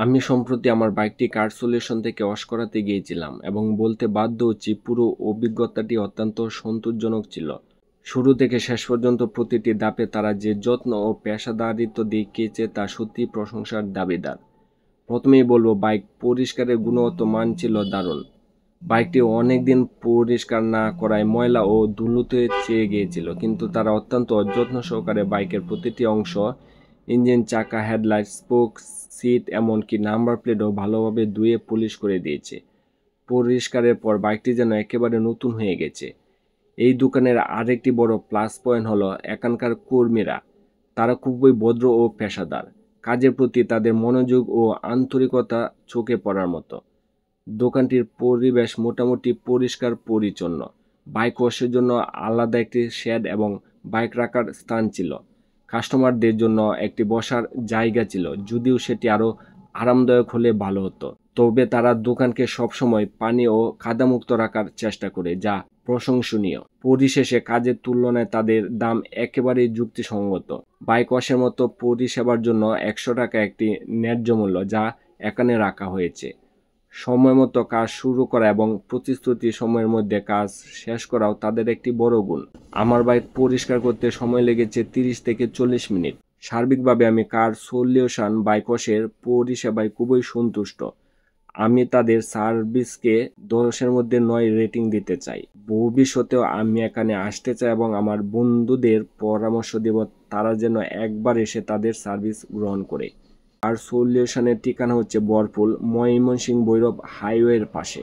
আমি সম্প্রতি আমার বাইকটি কার সলিউশন থেকে ওয়াশ করাতে গিয়েছিলাম এবং বলতে বাধ্য হচ্ছি পুরো অভিজ্ঞতাটি অত্যন্ত সন্তোষজনক ছিল। শুরু থেকে শেষ পর্যন্ত প্রতিটি ধাপে তারা যে যত্ন ও পেশাদারিত্ব দেখিয়েছে তা সত্যি প্রশংসার দাবিদার। প্রথমেই বলবো বাইক পরিষ্কারের গুণগত মান ছিল দারুণ। বাইকটি অনেকদিন পরিষ্কার না করায় ময়লা ও ধুলোতে চেয়ে গিয়েছিল, কিন্তু তারা অত্যন্ত যত্ন সহকারে বাইকের প্রতিটি অংশ, ইঞ্জিন, চাকা, হেডলাইট, স্পোক, সিট, এমনকি নাম্বার প্লেটও ভালোভাবে ধুয়ে পলিশ করে দিয়েছে। পরিষ্কারের পর বাইকটি যেন একেবারে নতুন হয়ে গেছে। এই দোকানের আরেকটি বড় প্লাস পয়েন্ট হলো এখানকার কর্মীরা। তারা খুবই ভদ্র ও পেশাদার। কাজের প্রতি তাদের মনোযোগ ও আন্তরিকতা চোখে পড়ার মতো। দোকানটির পরিবেশ মোটামুটি পরিষ্কার পরিচ্ছন্ন। বাইক ওয়াশের জন্য আলাদা একটি শেড এবং বাইক রাখার স্থান ছিল। কাস্টমারদের জন্য একটি বসার জায়গা ছিল, যদিও সেটি আরও আরামদায়ক হলে ভালো হতো। তবে তারা দোকানকে সবসময় পানি ও কাদামুক্ত রাখার চেষ্টা করে, যা প্রশংসনীয়। পরিশেষে কাজের তুলনায় তাদের দাম একেবারেই যুক্তিসঙ্গত। বাইক ওয়াশের মতো পরিষেবার জন্য 100 টাকা একটি ন্যায্য মূল্য, যা এখানে রাখা হয়েছে। সময় মতো কাজ শুরু করা এবং প্রতিশ্রুতি সময়ের মধ্যে কাজ শেষ করাও তাদের একটি বড় গুণ। আমার বাইক পরিষ্কার করতে সময় লেগেছে 30 থেকে 40 মিনিট। সার্বিকভাবে আমি কার সলিউশন বাইক ওয়াশের পরিষেবায় খুবই সন্তুষ্ট। আমি তাদের সার্ভিসকে 10-এর মধ্যে 9 রেটিং দিতে চাই। ভবিষ্যতেও আমি এখানে আসতে চাই এবং আমার বন্ধুদের পরামর্শ দেব তারা যেন একবার এসে তাদের সার্ভিস গ্রহণ করে। আর সলিউশনের ঠিকানা হচ্ছে বরপুল, ময়মনসিংহ ভৈরব হাইওয়ের পাশে।